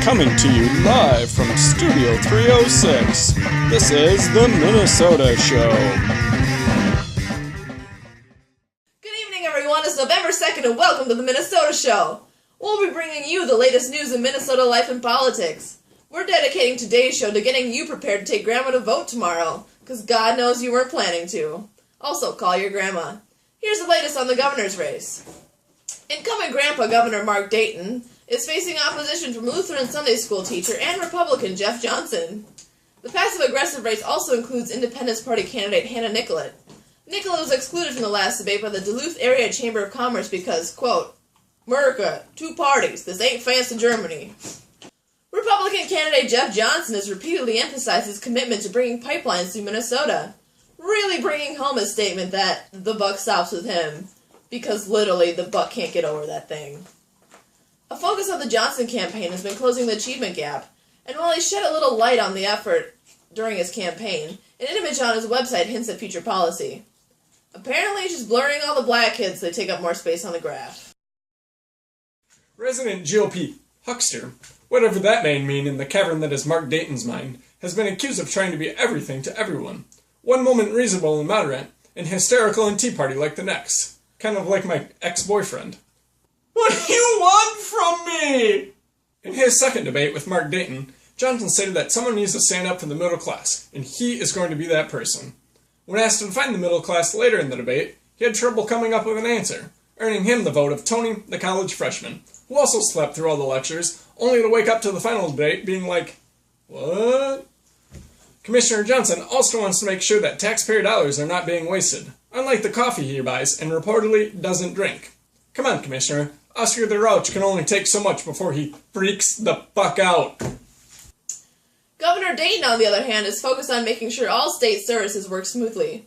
Coming to you live from Studio 306, this is The Minnesota Show. Good evening, everyone. It's November 2nd, and welcome to The Minnesota Show. We'll be bringing you the latest news in Minnesota life and politics. We're dedicating today's show to getting you prepared to take Grandma to vote tomorrow, because God knows you weren't planning to. Also, call your grandma. Here's the latest on the governor's race. Incoming Grandpa Governor Mark Dayton is facing opposition from Lutheran Sunday school teacher and Republican Jeff Johnson. The passive-aggressive race also includes Independence Party candidate Hannah Nicollet. Nicollet was excluded from the last debate by the Duluth Area Chamber of Commerce because, quote, "America, two parties, this ain't fancy Germany." Republican candidate Jeff Johnson has repeatedly emphasized his commitment to bringing pipelines to Minnesota, really bringing home his statement that the buck stops with him, because literally the buck can't get over that thing. A focus of the Johnson campaign has been closing the achievement gap, and while he shed a little light on the effort during his campaign, an image on his website hints at future policy. Apparently he's just blurring all the black kids so they take up more space on the graph. Resident GOP huckster, whatever that may mean in the cavern that is Mark Dayton's mind, has been accused of trying to be everything to everyone. One moment reasonable and moderate, and hysterical and Tea Party like the next. Kind of like my ex-boyfriend. What do you want from me? In his second debate with Mark Dayton, Johnson stated that someone needs to stand up for the middle class, and he is going to be that person. When asked to define the middle class later in the debate, he had trouble coming up with an answer, earning him the vote of Tony, the college freshman, who also slept through all the lectures, only to wake up to the final debate being like, what? Commissioner Johnson also wants to make sure that taxpayer dollars are not being wasted, unlike the coffee he buys and reportedly doesn't drink. Come on, Commissioner. Oscar the Grouch can only take so much before he freaks the fuck out. Governor Dayton, on the other hand, is focused on making sure all state services work smoothly.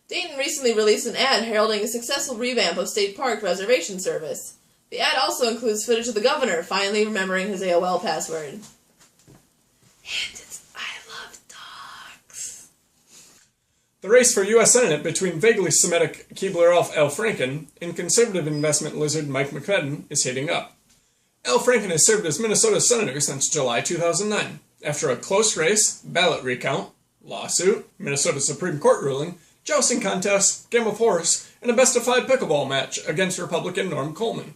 Dayton recently released an ad heralding a successful revamp of state park reservation service. The ad also includes footage of the governor finally remembering his AOL password. And it's I love dogs. The race for U.S. Senate between vaguely Semitic Keebler elf Al Franken and conservative investment lizard Mike McFadden is heating up. Al Franken has served as Minnesota's senator since July 2009. After a close race, ballot recount, lawsuit, Minnesota Supreme Court ruling, jousting contest, game of horse, and a best-of-5 pickleball match against Republican Norm Coleman.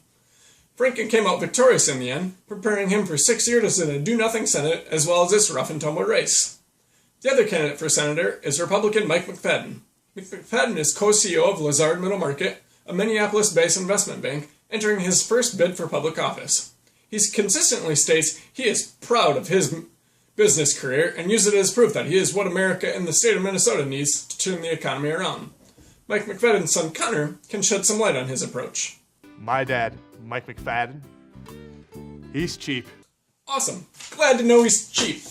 Franken came out victorious in the end, preparing him for 6 years in a do-nothing Senate as well as this rough-and-tumble race. The other candidate for senator is Republican Mike McFadden. McFadden is co-CEO of Lazard Middle Market, a Minneapolis-based investment bank, entering his first bid for public office. He consistently states he is proud of his business career and uses it as proof that he is what America and the state of Minnesota needs to turn the economy around. Mike McFadden's son Connor can shed some light on his approach. My dad, Mike McFadden, he's cheap. Awesome. Glad to know he's cheap.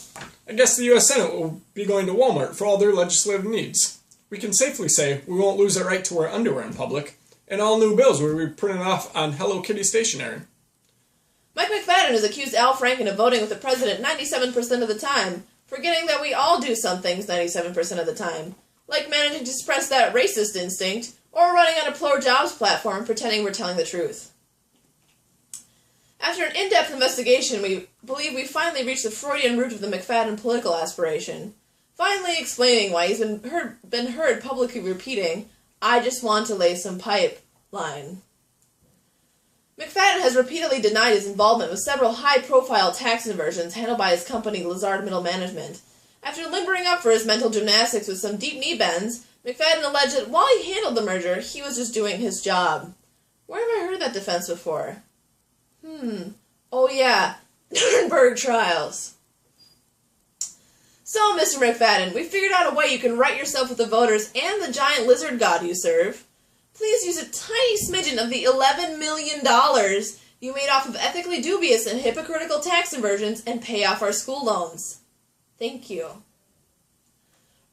I guess the U.S. Senate will be going to Walmart for all their legislative needs. We can safely say we won't lose our right to wear underwear in public, and all new bills will be printed off on Hello Kitty stationery. Mike McFadden has accused Al Franken of voting with the president 97% of the time, forgetting that we all do some things 97% of the time, like managing to suppress that racist instinct, or running on a poor jobs platform pretending we're telling the truth. After an in-depth investigation, we believe we finally reached the Freudian root of the McFadden political aspiration, finally explaining why he's been heard publicly repeating, "I just want to lay some pipe" line. McFadden has repeatedly denied his involvement with several high-profile tax inversions handled by his company Lazard Middle Management. After limbering up for his mental gymnastics with some deep knee bends, McFadden alleged that while he handled the merger, he was just doing his job. Where have I heard that defense before? Oh yeah, Nuremberg trials. So, Mr. McFadden, we figured out a way you can right yourself with the voters and the giant lizard god you serve. Please use a tiny smidgen of the $11 million you made off of ethically dubious and hypocritical tax inversions and pay off our school loans. Thank you.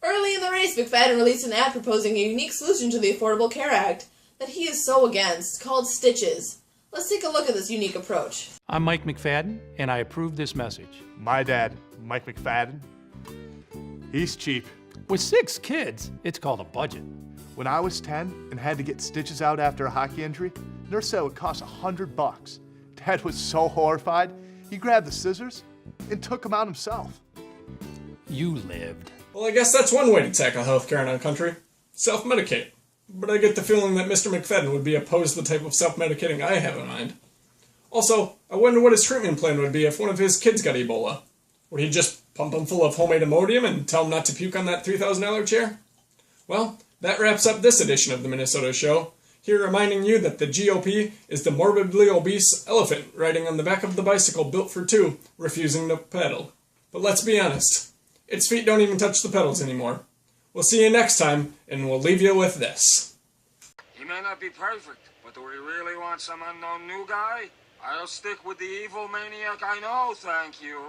Early in the race, McFadden released an ad proposing a unique solution to the Affordable Care Act that he is so against, called Stitches. Let's take a look at this unique approach. I'm Mike McFadden, and I approve this message. My dad, Mike McFadden, he's cheap. With 6 kids, it's called a budget. When I was 10 and had to get stitches out after a hockey injury, nurse said it would cost $100. Dad was so horrified, he grabbed the scissors and took him out himself. You lived. Well, I guess that's one way to tackle healthcare in our country. Self-medicate. But I get the feeling that Mr. McFadden would be opposed to the type of self-medicating I have in mind. Also, I wonder what his treatment plan would be if one of his kids got Ebola. Would he just pump him full of homemade Imodium and tell him not to puke on that $3,000 chair? Well, that wraps up this edition of the Minnesota Show. Here reminding you that the GOP is the morbidly obese elephant riding on the back of the bicycle built for two, refusing to pedal. But let's be honest, its feet don't even touch the pedals anymore. We'll see you next time, and we'll leave you with this. He may not be perfect, but do we really want some unknown new guy? I'll stick with the evil maniac I know, thank you.